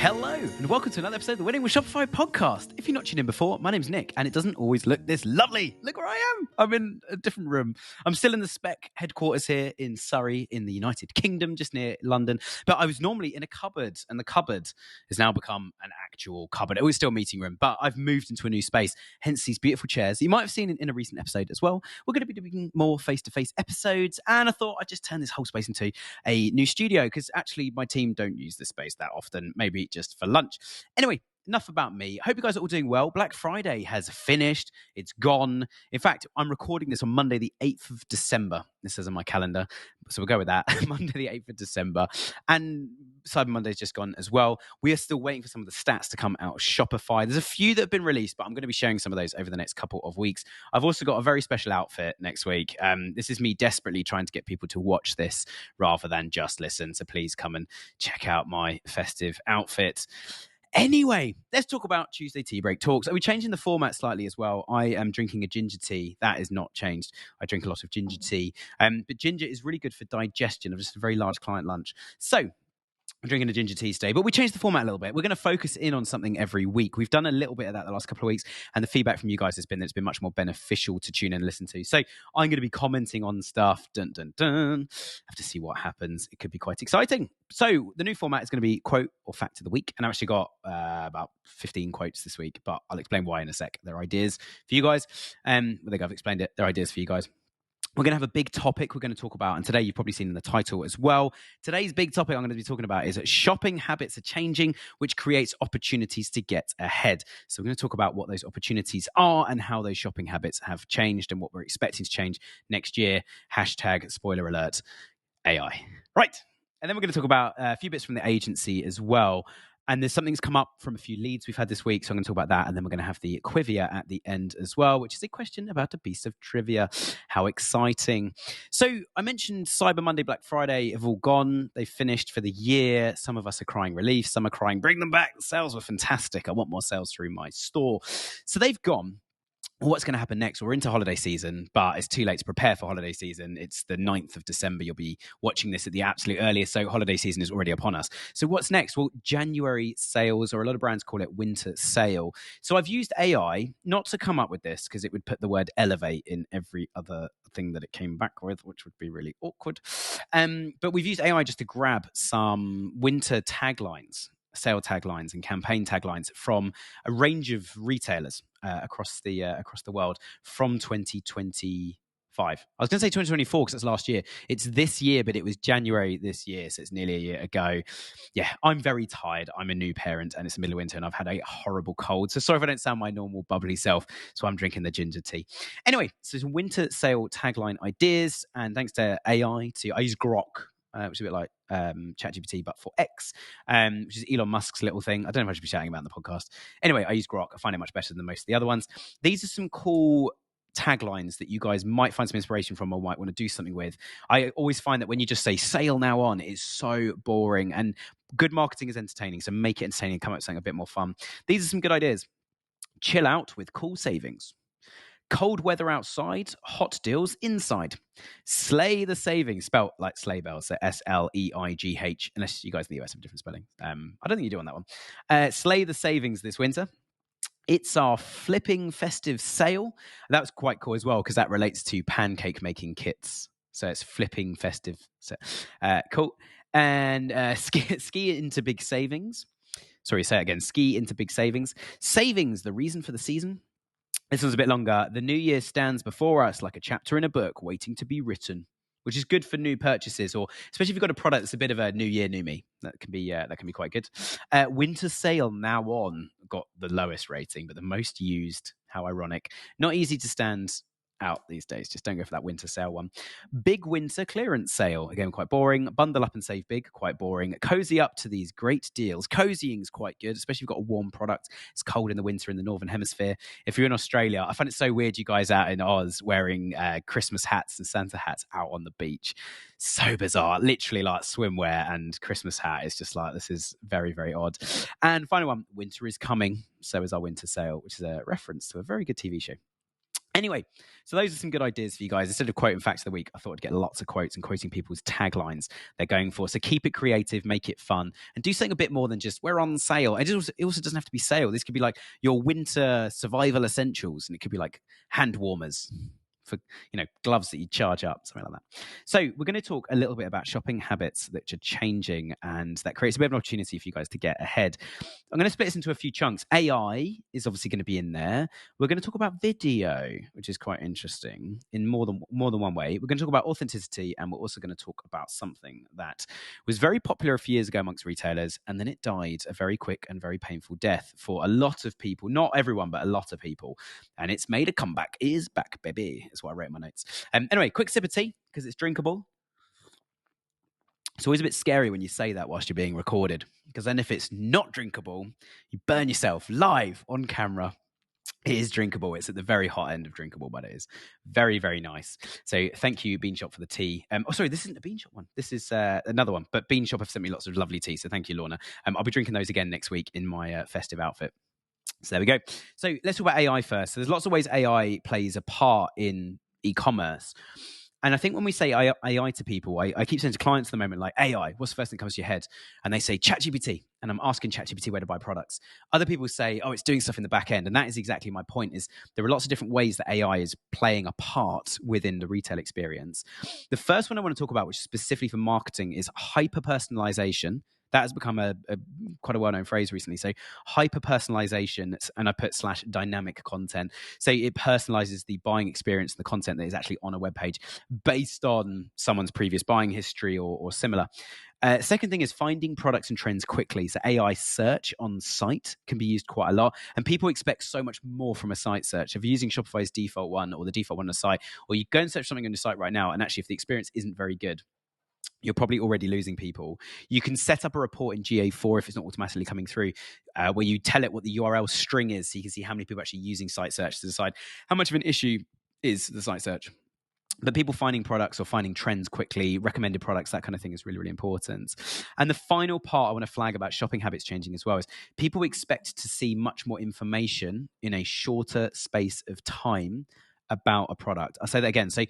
Hello, and welcome to another episode of the Winning with Shopify podcast. If you're not tuned in before, my name's Nick, and it doesn't always look this lovely. Look where I am. I'm in a different room. I'm still in the Spec headquarters here in Surrey, in the United Kingdom, just near London. But I was normally in a cupboard, and the cupboard has now become an actual cupboard. It was still a meeting room, but I've moved into a new space, hence these beautiful chairs. You might have seen in a recent episode as well. We're going to be doing more face-to-face episodes, and I thought I'd just turn this whole space into a new studio, because actually my team don't use this space that often, maybe just for lunch. Anyway, enough about me. Hope you guys are all doing well. Black Friday has finished. It's gone. In fact, I'm recording this on Monday, the 8th of December. This says on my calendar. So we'll go with that. Monday, the 8th of December. And Cyber Monday's just gone as well. We are still waiting for some of the stats to come out of Shopify. There's a few that have been released, but I'm going to be sharing some of those over the next couple of weeks. I've also got a very special outfit next week. This is me desperately trying to get people to watch this rather than just listen. So please come and check out my festive outfit. Anyway, let's talk about Tuesday Tea Break Talks. Are we changing the format slightly as well? I am drinking a ginger tea. That is not changed. I drink a lot of ginger tea. But ginger is really good for digestion. I've just had a very large client lunch. So I'm drinking a ginger tea today, but we changed the format a little bit. We're going to focus in on something every week. We've done a little bit of that the last couple of weeks, and the feedback from you guys has been that it's been much more beneficial to tune in and listen to. So I'm going to be commenting on stuff. Dun, dun, dun. Have to see what happens. It could be quite exciting. So the new format is going to be quote or fact of the week, and I've actually got about 15 quotes this week, but I'll explain why in a sec. They're ideas for you guys. I think I've explained it. They're ideas for you guys. We're going to have a big topic we're going to talk about, and today you've probably seen in the title as well. Today's big topic I'm going to be talking about is that shopping habits are changing, which creates opportunities to get ahead. So we're going to talk about what those opportunities are and how those shopping habits have changed and what we're expecting to change next year. Hashtag spoiler alert, AI. Right. And then we're going to talk about a few bits from the agency as well. And there's something's come up from a few leads we've had this week, so I'm going to talk about that. And then we're going to have the Quivia at the end as well, which is a question about a piece of trivia. How exciting. So I mentioned Cyber Monday, Black Friday have all gone. They've finished for the year. Some of us are crying relief. Some are crying, bring them back. The sales were fantastic. I want more sales through my store. So they've gone. What's going to happen next? We're into holiday season, but it's too late to prepare for holiday season. It's the 9th of December. You'll be watching this at the absolute earliest, so holiday season is already upon us. So what's next? Well, January sales, or a lot of brands call it winter sale. So I've used AI not to come up with this, because it would put the word elevate in every other thing that it came back with, which would be really awkward. But we've used AI just to grab some winter taglines, sale taglines and campaign taglines from a range of retailers across the world from 2025. I was going to say 2024 because it's last year. It's this year, but it was January this year, so it's nearly a year ago. Yeah, I'm very tired. I'm a new parent, and it's the middle of winter, and I've had a horrible cold. So sorry if I don't sound my normal bubbly self. So I'm drinking the ginger tea. Anyway, so some winter sale tagline ideas, and thanks to AI, I use Grok, which is a bit like ChatGPT, but for X, which is Elon Musk's little thing. I don't know if I should be shouting about in the podcast. Anyway, I use Grok. I find it much better than most of the other ones. These are some cool taglines that you guys might find some inspiration from or might want to do something with. I always find that when you just say sale now on, it's so boring, and good marketing is entertaining. So make it entertaining and come up with something a bit more fun. These are some good ideas. Chill out with cool savings. Cold weather outside, hot deals inside. Slay the savings, spelt like sleigh bells, so S-L-E-I-G-H, unless you guys in the US have different spelling. I don't think you do on that one. Slay the savings this winter. It's our flipping festive sale. That was quite cool as well, because that relates to pancake making kits. So it's flipping festive. So, cool. And ski into big savings. Sorry, say it again. Ski into big savings. Savings, the reason for the season. This one's a bit longer. The new year stands before us like a chapter in a book waiting to be written, which is good for new purchases, or especially if you've got a product that's a bit of a new year, new me. That can be quite good. Winter sale now on got the lowest rating, but the most used. How ironic. Not easy to stand out these days. Just don't go for that winter sale one. Big winter clearance sale. Again, quite boring. Bundle up and save big. Quite boring. Cozy up to these great deals. Cozying's quite good, especially if you've got a warm product. It's cold in the winter in the Northern Hemisphere. If you're in Australia, I find it so weird you guys out in Oz wearing Christmas hats and Santa hats out on the beach. So bizarre. Literally like swimwear and Christmas hat. It's just like, this is very, very odd. And final one, winter is coming. So is our winter sale, which is a reference to a very good TV show. Anyway, so those are some good ideas for you guys. Instead of quoting facts of the week, I thought I'd get lots of quotes and quoting people's taglines they're going for. So keep it creative, make it fun, and do something a bit more than just we're on sale. It also doesn't have to be sale. This could be like your winter survival essentials, and it could be like hand warmers for gloves that you charge up, something like that. So we're going to talk a little bit about shopping habits that are changing, and that creates a bit of an opportunity for you guys to get ahead. I'm going to split this into a few chunks. AI is obviously going to be in there. We're going to talk about video, which is quite interesting in more than one way. We're going to talk about authenticity, and we're also going to talk about something that was very popular a few years ago amongst retailers, and then it died a very quick and very painful death for a lot of people. Not everyone, but a lot of people. And it's made a comeback. It is back, baby, is what I wrote in my notes. Anyway, quick sip of tea, because it's drinkable. It's always a bit scary when you say that whilst you're being recorded, because then if it's not drinkable, you burn yourself live on camera. It is drinkable. It's at the very hot end of drinkable, but it is very, very nice. So thank you, Bean Shop, for the tea. Sorry, this isn't a Bean Shop one. This is another one. But Bean Shop have sent me lots of lovely tea, so thank you, Lorna. I'll be drinking those again next week in my festive outfit. So there we go. So let's talk about AI first. So there's lots of ways AI plays a part in e-commerce. And I think when we say AI to people, I keep saying to clients at the moment, like, AI, what's the first thing that comes to your head? And they say ChatGPT. And I'm asking ChatGPT where to buy products. Other people say, oh, it's doing stuff in the back end. And that is exactly my point, is there are lots of different ways that AI is playing a part within the retail experience. The first one I want to talk about, which is specifically for marketing, is hyper-personalisation. That has become a quite a well-known phrase recently. So hyper-personalization, and I put / dynamic content. So it personalizes the buying experience and the content that is actually on a web page based on someone's previous buying history or similar. Second thing is finding products and trends quickly. So AI search on site can be used quite a lot, and people expect so much more from a site search. If you're using Shopify's default one or the default one on the site, or you go and search something on your site right now, and actually if the experience isn't very good, you're probably already losing people. You can set up a report in GA4 if it's not automatically coming through, where you tell it what the URL string is, so you can see how many people are actually using site search to decide how much of an issue is the site search. But people finding products or finding trends quickly, recommended products, that kind of thing is really, really important. And the final part I want to flag about shopping habits changing as well is people expect to see much more information in a shorter space of time about a product. I'll say that again. So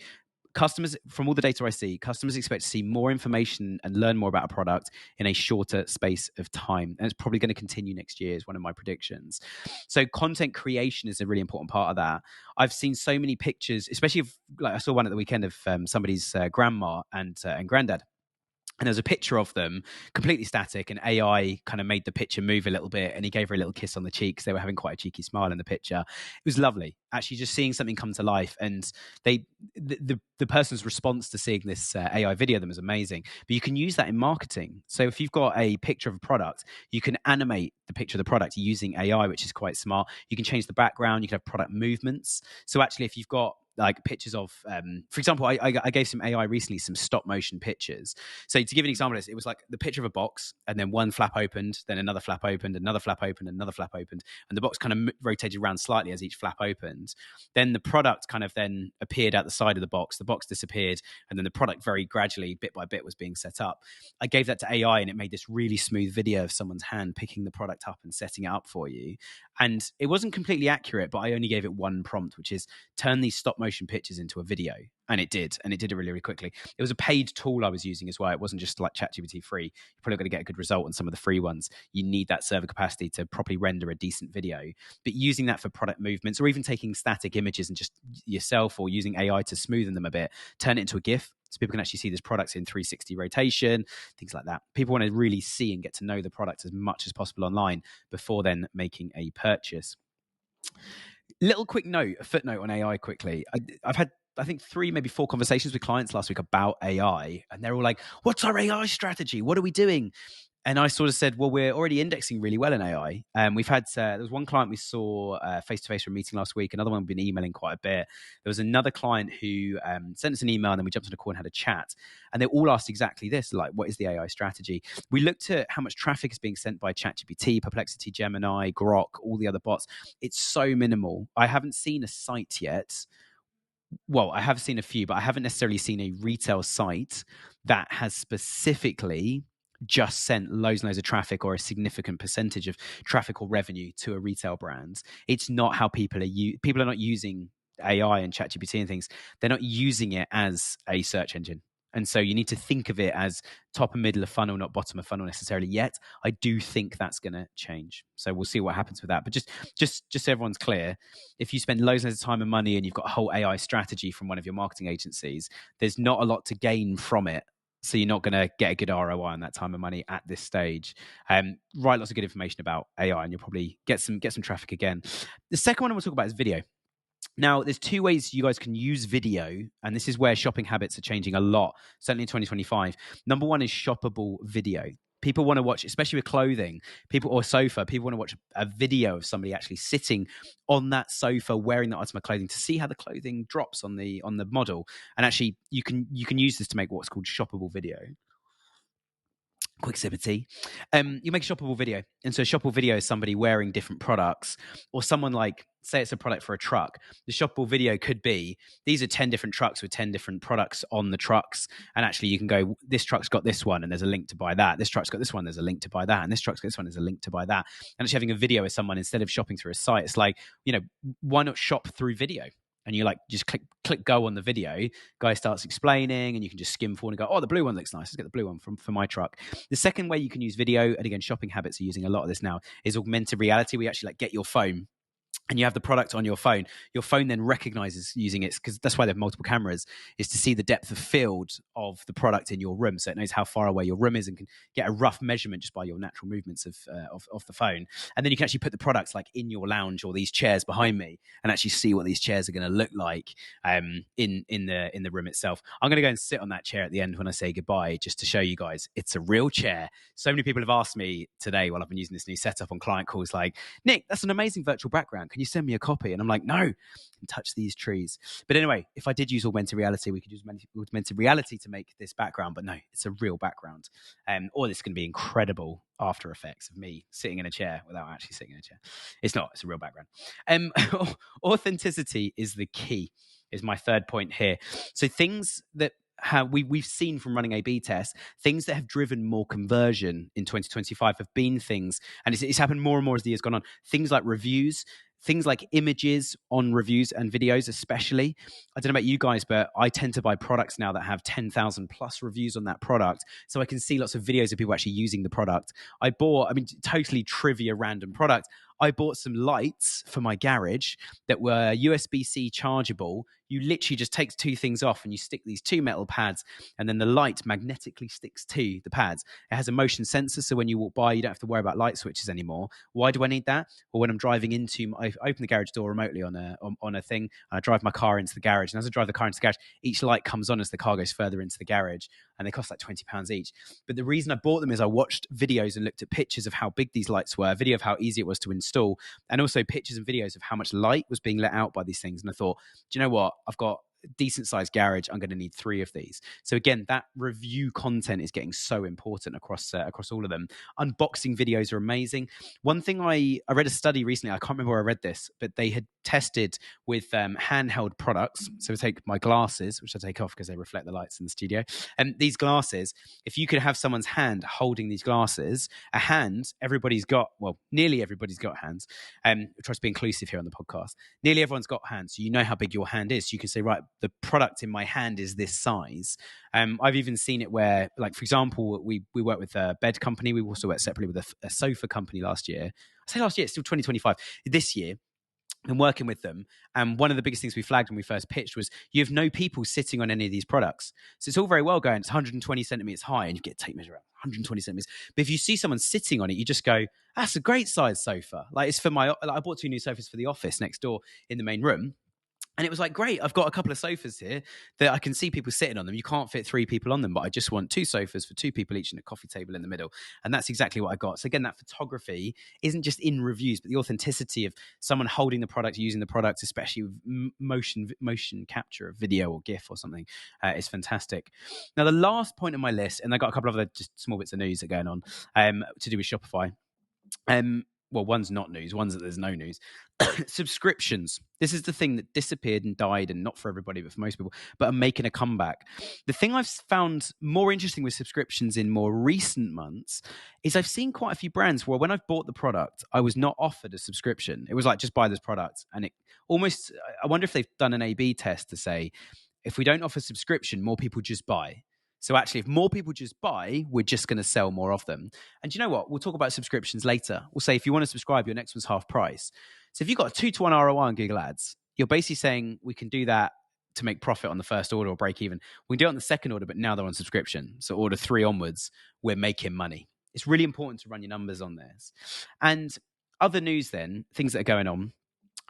customers, from all the data I see, customers expect to see more information and learn more about a product in a shorter space of time. And it's probably going to continue next year, is one of my predictions. So content creation is a really important part of that. I've seen so many pictures, especially like I saw one at the weekend of somebody's grandma and granddad. And there was a picture of them completely static, and AI kind of made the picture move a little bit, and he gave her a little kiss on the cheeks. They were having quite a cheeky smile in the picture. It was lovely, actually, just seeing something come to life. And the person's response to seeing this AI video of them was amazing. But you can use that in marketing. So if you've got a picture of a product, you can animate the picture of the product using AI, which is quite smart. You can change the background. You can have product movements. So actually, if you've got like pictures of, for example, I gave some AI recently some stop motion pictures. So to give you an example of this, it was like the picture of a box, and then one flap opened, then another flap opened, another flap opened, another flap opened, and the box kind of rotated around slightly as each flap opened. Then the product kind of then appeared out the side of the box disappeared, and then the product very gradually, bit by bit, was being set up. I gave that to AI, and it made this really smooth video of someone's hand picking the product up and setting it up for you. And it wasn't completely accurate, but I only gave it one prompt, which is turn these stop motion pictures into a video. And it did it really, really quickly. It was a paid tool I was using as well. It wasn't just like ChatGPT free. You're probably going to get a good result on some of the free ones. You need that server capacity to properly render a decent video. But using that for product movements, or even taking static images and just yourself, or using AI to smoothen them a bit, turn it into a GIF, so people can actually see this product in 360 rotation, things like that. People want to really see and get to know the product as much as possible online before then making a purchase. Little quick note, a footnote on AI quickly. I've had, I think, 3, maybe 4 conversations with clients last week about AI, and they're all like, what's our AI strategy? What are we doing? And I sort of said, well, we're already indexing really well in AI. We've had, there was one client we saw face-to-face for a meeting last week. Another one we've been emailing quite a bit. There was another client who sent us an email, and then we jumped on a call and had a chat. And they all asked exactly this, like, what is the AI strategy? We looked at how much traffic is being sent by ChatGPT, Perplexity, Gemini, Grok, all the other bots. It's so minimal. I haven't seen a site yet. Well, I have seen a few, but I haven't necessarily seen a retail site that has specifically just sent loads and loads of traffic, or a significant percentage of traffic or revenue to a retail brand. It's not how people are not using AI and ChatGPT and things, they're not using it as a search engine. And so you need to think of it as top and middle of funnel, not bottom of funnel necessarily yet. I do think that's going to change. So we'll see what happens with that. But just so everyone's clear, if you spend loads of time and money and you've got a whole AI strategy from one of your marketing agencies, there's not a lot to gain from it. So you're not going to get a good ROI on that time and money at this stage. Write lots of good information about AI, and you'll probably get some traffic again. The second one I want to talk about is video. Now, there's two ways you guys can use video, and this is where shopping habits are changing a lot, certainly in 2025. Number one is shoppable video. People want to watch, especially with clothing, people want to watch a video of somebody actually sitting on that sofa wearing that item of clothing to see how the clothing drops on the model. And actually, you can use this to make what's called shoppable video. Quick sip of tea. You make a shoppable video. And so a shoppable video is somebody wearing different products, or someone like, say it's a product for a truck. The shoppable video could be, these are 10 different trucks with 10 different products on the trucks. And actually you can go, this truck's got this one and there's a link to buy that. This truck's got this one, there's a link to buy that. And this truck's got this one, there's a link to buy that. And actually having a video with someone instead of shopping through a site, it's like, why not shop through video? And you just click go on the video, guy starts explaining, and you can just skim forward and go, oh, the blue one looks nice. Let's get the blue one for my truck. The second way you can use video, and again, shopping habits are using a lot of this now, is augmented reality. We actually get your phone and you have the product on your phone. Your phone then recognizes using it, because that's why they have multiple cameras, is to see the depth of field of the product in your room. So it knows how far away your room is and can get a rough measurement just by your natural movements of the phone. And then you can actually put the products like in your lounge or these chairs behind me and actually see what these chairs are going to look like in the room itself. I'm going to go and sit on that chair at the end when I say goodbye, just to show you guys it's a real chair. So many people have asked me today while I've been using this new setup on client calls, like, Nick, that's an amazing virtual background. Can you send me a copy? And I'm like, no, touch these trees. But anyway, if I did use augmented reality, we could use augmented reality to make this background. But no, it's a real background. Or this is going to be incredible after effects of me sitting in a chair without actually sitting in a chair. It's not. It's a real background. Authenticity is the key, is my third point here. So things that we've seen from running A/B tests, things that have driven more conversion in 2025 have been things, and it's happened more and more as the year's gone on, things like reviews, things like images on reviews and videos especially. I don't know about you guys, but I tend to buy products now that have 10,000 plus reviews on that product, so I can see lots of videos of people actually using the product. Totally trivia random product. I bought some lights for my garage that were USB-C chargeable. You literally just take two things off and you stick these two metal pads, and then the light magnetically sticks to the pads. It has a motion sensor, so when you walk by, you don't have to worry about light switches anymore. Why do I need that? Well, when I'm driving I open the garage door remotely on a thing, and I drive my car into the garage. And as I drive the car into the garage, each light comes on as the car goes further into the garage, and they cost like £20 each. But the reason I bought them is I watched videos and looked at pictures of how big these lights were, a video of how easy it was to install, and also pictures and videos of how much light was being let out by these things. And I thought, do you know what? I've got a decent sized garage. I'm going to need 3 of these. So again, that review content is getting so important across all of them. Unboxing videos are amazing. One thing I read a study recently, I can't remember where I read this, but they had tested with handheld products. So I take my glasses, which I take off because they reflect the lights in the studio. And these glasses, if you could have someone's hand holding these glasses, a hand, nearly everybody's got hands. I try to be inclusive here on the podcast. Nearly everyone's got hands, so you know how big your hand is. So you can say, right, the product in my hand is this size. I've even seen it where, like, for example, we work with a bed company. We also worked separately with a sofa company last year. I say last year, it's still 2025. This year, and working with them. And one of the biggest things we flagged when we first pitched was you have no people sitting on any of these products. So it's all very well going, it's 120 centimeters high, and you get a tape measure out, 120 centimeters. But if you see someone sitting on it, you just go, that's a great size sofa. Like, it's for I bought 2 new sofas for the office next door in the main room. And it was like, great, I've got a couple of sofas here that I can see people sitting on them. You can't fit 3 people on them, but I just want 2 sofas for 2 people each and a coffee table in the middle. And that's exactly what I got. So again, that photography isn't just in reviews, but the authenticity of someone holding the product, using the product, especially with motion capture of video or GIF or something, is fantastic. Now, the last point on my list, and I got a couple of other just small bits of news that are going on to do with Shopify. well, one's not news, one's that there's no news. Subscriptions. This is the thing that disappeared and died, and not for everybody, but for most people, but are making a comeback. The thing I've found more interesting with subscriptions in more recent months is I've seen quite a few brands where when I've bought the product, I was not offered a subscription. It was like, just buy this product. And it almost, I wonder if they've done an A/B test to say, if we don't offer subscription, more people just buy. So actually, if more people just buy, we're just going to sell more of them. And you know what? We'll talk about subscriptions later. We'll say, if you want to subscribe, your next one's half price. So if you've got a 2-to-1 ROI on Google Ads, you're basically saying we can do that to make profit on the first order or break even. We can do it on the second order, but now they're on subscription. So order 3 onwards, we're making money. It's really important to run your numbers on this. And other news then, things that are going on.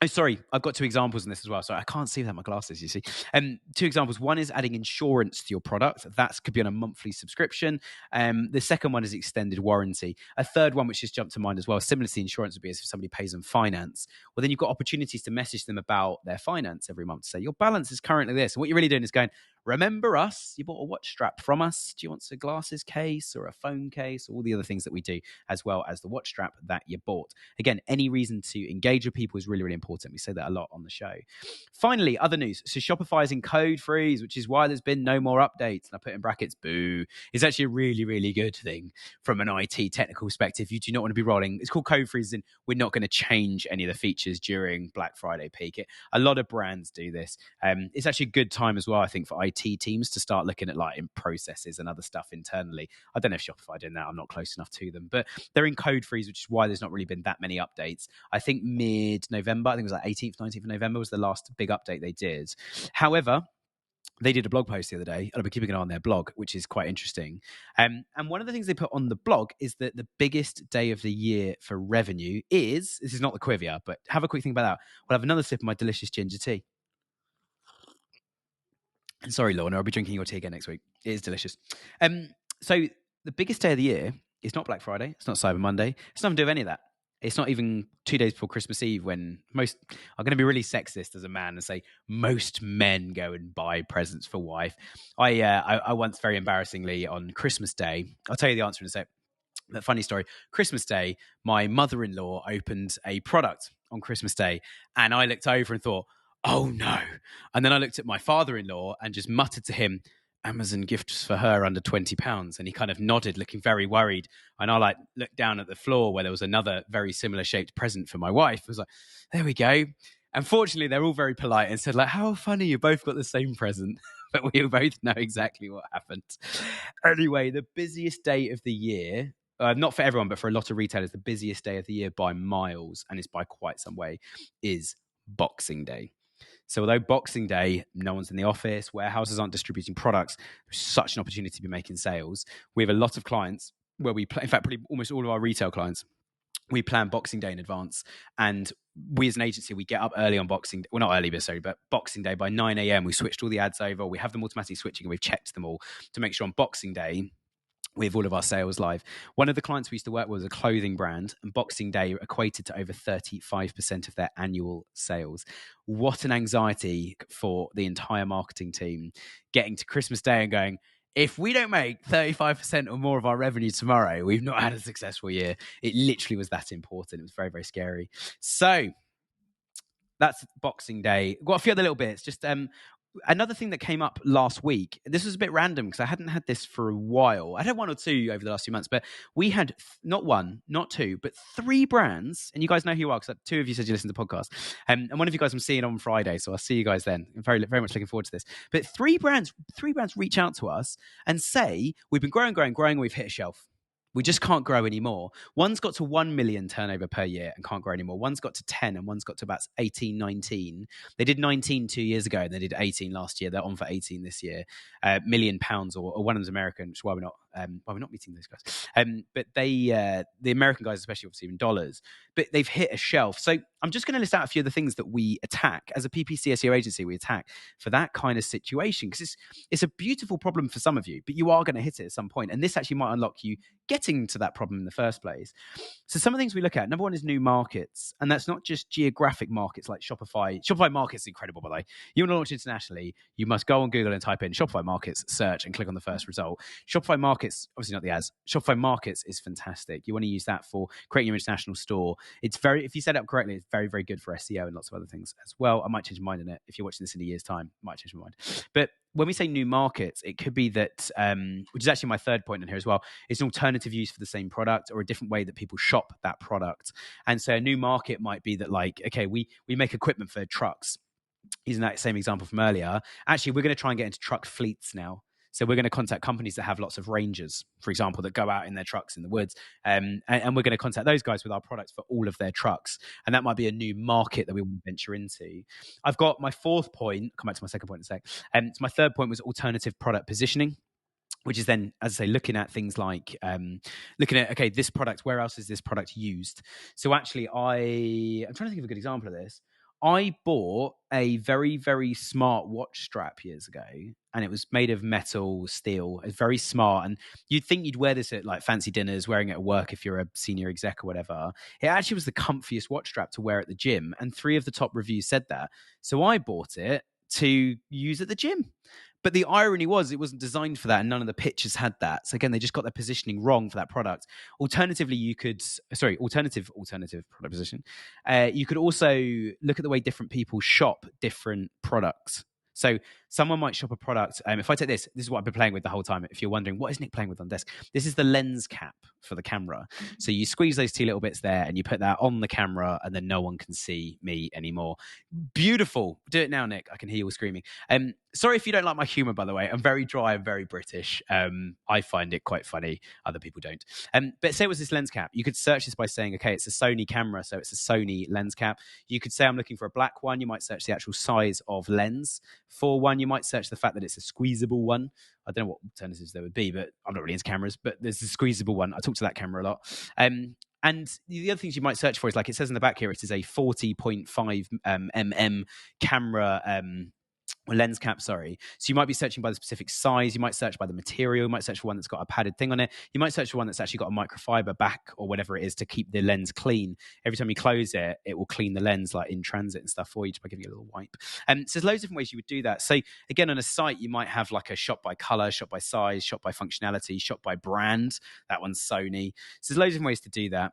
Oh, sorry, I've got 2 examples in this as well. Sorry, I can't see without my glasses, you see. 2 examples. One is adding insurance to your product. That could be on a monthly subscription. The second one is extended warranty. A third one, which just jumped to mind as well, similar to the insurance, would be as if somebody pays them finance. Well, then you've got opportunities to message them about their finance every month. Say, your balance is currently this. And what you're really doing is going, remember us? You bought a watch strap from us. Do you want a glasses case or a phone case? All the other things that we do, as well as the watch strap that you bought. Again, any reason to engage with people is really, really important. We say that a lot on the show. Finally, other news. So Shopify is in code freeze, which is why there's been no more updates. And I put in brackets, boo. It's actually a really, really good thing from an IT technical perspective. You do not want to be rolling. It's called code freeze, and we're not going to change any of the features during Black Friday peak. A lot of brands do this. It's actually a good time as well, I think, for IT teams to start looking at like in processes and other stuff internally. I don't know if Shopify doing that. I'm not close enough to them, but they're in code freeze, which is why there's not really been that many updates. I think mid-November, I think it was like 18th, 19th of November was the last big update they did. However, they did a blog post the other day, and I've been keeping an eye on their blog, which is quite interesting. And one of the things they put on the blog is that the biggest day of the year for revenue is, this is not the Quivia, but have a quick think about that. We'll have another sip of my delicious ginger tea. Sorry, Lorna, I'll be drinking your tea again next week. It is delicious. So the biggest day of the year is not Black Friday. It's not Cyber Monday. It's nothing to do with any of that. It's not even 2 days before Christmas Eve, when most, I'm going to be really sexist as a man and say most men go and buy presents for wife. I once very embarrassingly on Christmas Day, I'll tell you the answer in a sec. But funny story, Christmas Day, my mother-in-law opened a product on Christmas Day, and I looked over and thought, oh no. And then I looked at my father-in-law and just muttered to him, Amazon gifts for her under £20. And he kind of nodded, looking very worried. And I looked down at the floor where there was another very similar shaped present for my wife. I was like, there we go. And fortunately, they're all very polite and said, how funny, you both got the same present. But we both know exactly what happened. Anyway, the busiest day of the year, not for everyone, but for a lot of retailers, the busiest day of the year by miles, and it's by quite some way, is Boxing Day. So although Boxing Day, no one's in the office, warehouses aren't distributing products, there's such an opportunity to be making sales. We have a lot of clients where we, in fact, pretty almost all of our retail clients, we plan Boxing Day in advance. And we as an agency, we get up early on Boxing Day. Well, not early, but Boxing Day by 9 a.m. We switched all the ads over. We have them automatically switching, and we've checked them all to make sure on Boxing Day we have all of our sales live. One of the clients we used to work with was a clothing brand, and Boxing Day equated to over 35% of their annual sales. What an anxiety for the entire marketing team, getting to Christmas Day and going, if we don't make 35% or more of our revenue tomorrow, we've not had a successful year. It literally was that important. It was very, very scary. So that's Boxing Day. Got a few other little bits. Just another thing that came up last week, this was a bit random because I hadn't had this for a while. I had 1 or 2 over the last few months, but we had not 1, not 2, but 3 brands. And you guys know who you are because 2 of you said you listen to the podcast. And one of you guys I'm seeing on Friday, so I'll see you guys then. I'm very, very much looking forward to this. But 3 brands reach out to us and say, we've been growing, and we've hit a shelf. We just can't grow anymore. One's got to 1 million turnover per year and can't grow anymore. One's got to 10 and one's got to about 18, 19. They did 19 2 years ago and they did 18 last year. They're on for 18 this year. £1 million, or one of them's American, which is why we're not meeting those guys. But they, the American guys, especially obviously in dollars, but they've hit a shelf. So I'm just going to list out a few of the things that we attack as a PPC SEO agency. We attack for that kind of situation because it's a beautiful problem for some of you, but you are going to hit it at some point. And this actually might unlock you getting to that problem in the first place. So some of the things we look at, number one is new markets. And that's not just geographic markets like Shopify. Shopify markets is incredible, by the way. You want to launch internationally, you must go on Google and type in Shopify markets, search, and click on the first result. Shopify markets Markets, obviously not the ads. Shopify Markets is fantastic. You want to use that for creating your international store. It's if you set it up correctly, it's very, very good for SEO and lots of other things as well. I might change my mind on it. If you're watching this in a year's time, I might change my mind. But when we say new markets, it could be that, which is actually my third point in here as well, it's an alternative use for the same product or a different way that people shop that product. And so a new market might be that, like, okay, we make equipment for trucks. Using that same example from earlier, actually, we're going to try and get into truck fleets now. So we're going to contact companies that have lots of rangers, for example, that go out in their trucks in the woods. And we're going to contact those guys with our products for all of their trucks. And that might be a new market that we will venture into. I've got my fourth point. Come back to my second point in a sec. So my third point was alternative product positioning, which is then, as I say, looking at things like, looking at, okay, this product, where else is this product used? So actually, I'm trying to think of a good example of this. I bought a very, very smart watch strap years ago, and it was made of metal, steel. It's very smart, and you'd think you'd wear this at like fancy dinners, wearing it at work if you're a senior exec or whatever. It actually was the comfiest watch strap to wear at the gym, and 3 of the top reviews said that. So I bought it to use at the gym. But the irony was it wasn't designed for that, and none of the pictures had that. So again, they just got their positioning wrong for that product. Alternatively, alternative product position. You could also look at the way different people shop different products. So someone might shop a product. If I take this is what I've been playing with the whole time. If you're wondering, what is Nick playing with on desk? This is the lens cap for the camera. So you squeeze those 2 little bits there and you put that on the camera, and then no one can see me anymore. Beautiful. Do it now, Nick. I can hear you all screaming. Sorry if you don't like my humor, by the way. I'm very dry and very British. I find it quite funny. Other people don't. But say it was this lens cap. You could search this by saying, okay, it's a Sony camera, so it's a Sony lens cap. You could say I'm looking for a black one. You might search the actual size of lens for one. You might search the fact that it's a squeezable one. I don't know what alternatives there would be, but I'm not really into cameras, but there's a squeezable one. I talk to that camera a lot. And the other things you might search for is, like it says in the back here, it is a 40.5 mm camera lens cap, sorry. So you might be searching by the specific size. You might search by the material. You might search for one that's got a padded thing on it. You might search for one that's actually got a microfiber back or whatever it is to keep the lens clean. Every time you close it, it will clean the lens like in transit and stuff for you just by giving you a little wipe. So there's loads of different ways you would do that. So again, on a site, you might have like a shop by color, shop by size, shop by functionality, shop by brand. That one's Sony. So there's loads of different ways to do that.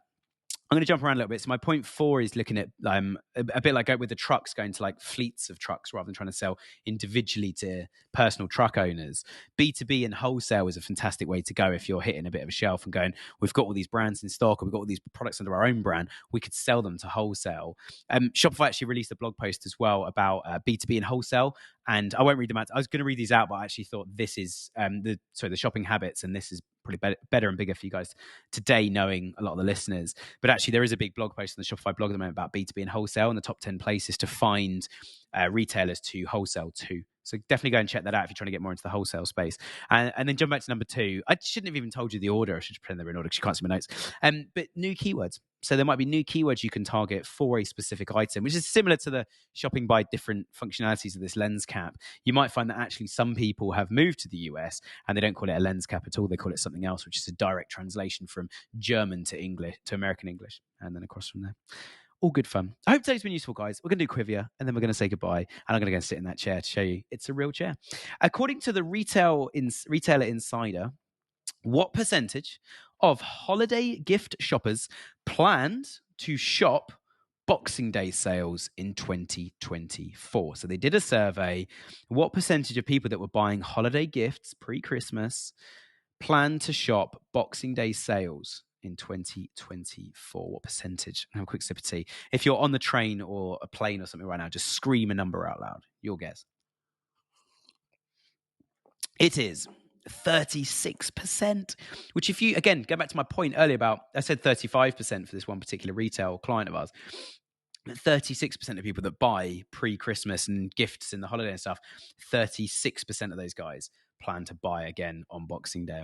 I'm going to jump around a little bit. So my point 4 is looking at a bit like with the trucks, going to like fleets of trucks rather than trying to sell individually to personal truck owners. B2B and wholesale is a fantastic way to go if you're hitting a bit of a shelf and going, we've got all these brands in stock, or we've got all these products under our own brand, we could sell them to wholesale. Shopify actually released a blog post as well about B2B and wholesale. And I won't read them out. I was going to read these out, but I actually thought this is the shopping habits, and this is probably better and bigger for you guys today, knowing a lot of the listeners. But actually, there is a big blog post on the Shopify blog at the moment about B2B and wholesale and the top 10 places to find retailers to wholesale to. So definitely go and check that out if you're trying to get more into the wholesale space. And then jump back to number 2. I shouldn't have even told you the order. I should pretend they were in order because you can't see my notes. But new keywords. So there might be new keywords you can target for a specific item, which is similar to the shopping by different functionalities of this lens cap. You might find that actually some people have moved to the US and they don't call it a lens cap at all. They call it something else, which is a direct translation from German to English, to American English, and then across from there. All good fun. I hope today's been useful, guys. We're going to do Quivia, and then we're going to say goodbye, and I'm going to go and sit in that chair to show you it's a real chair. According to the Retailer Insider, what percentage of holiday gift shoppers planned to shop Boxing Day sales in 2024? So they did a survey. What percentage of people that were buying holiday gifts pre-Christmas planned to shop Boxing Day sales in 2024? What percentage? Have a quick sip of tea. If you're on the train or a plane or something right now, just scream a number out loud. Your guess. It is 36%, which if you, again, go back to my point earlier about, I said 35% for this one particular retail client of ours. 36% of people that buy pre-Christmas and gifts in the holiday and stuff, 36% of those guys plan to buy again on Boxing Day.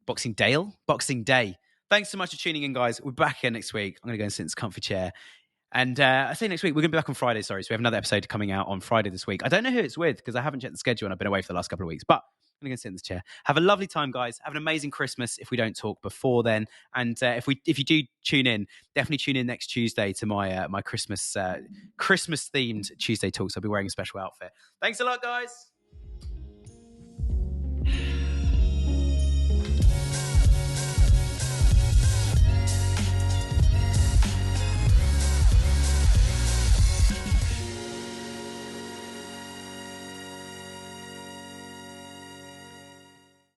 Boxing Day. Thanks so much for tuning in, guys. We're back again next week. I'm going to go and sit in this comfy chair. And I say next week, we're going to be back on Friday, sorry. So we have another episode coming out on Friday this week. I don't know who it's with because I haven't checked the schedule and I've been away for the last couple of weeks. But I'm going to sit in this chair. Have a lovely time, guys. Have an amazing Christmas if we don't talk before then. And if you do tune in, definitely tune in next Tuesday to my Christmas themed Tuesday talks. I'll be wearing a special outfit. Thanks a lot, guys.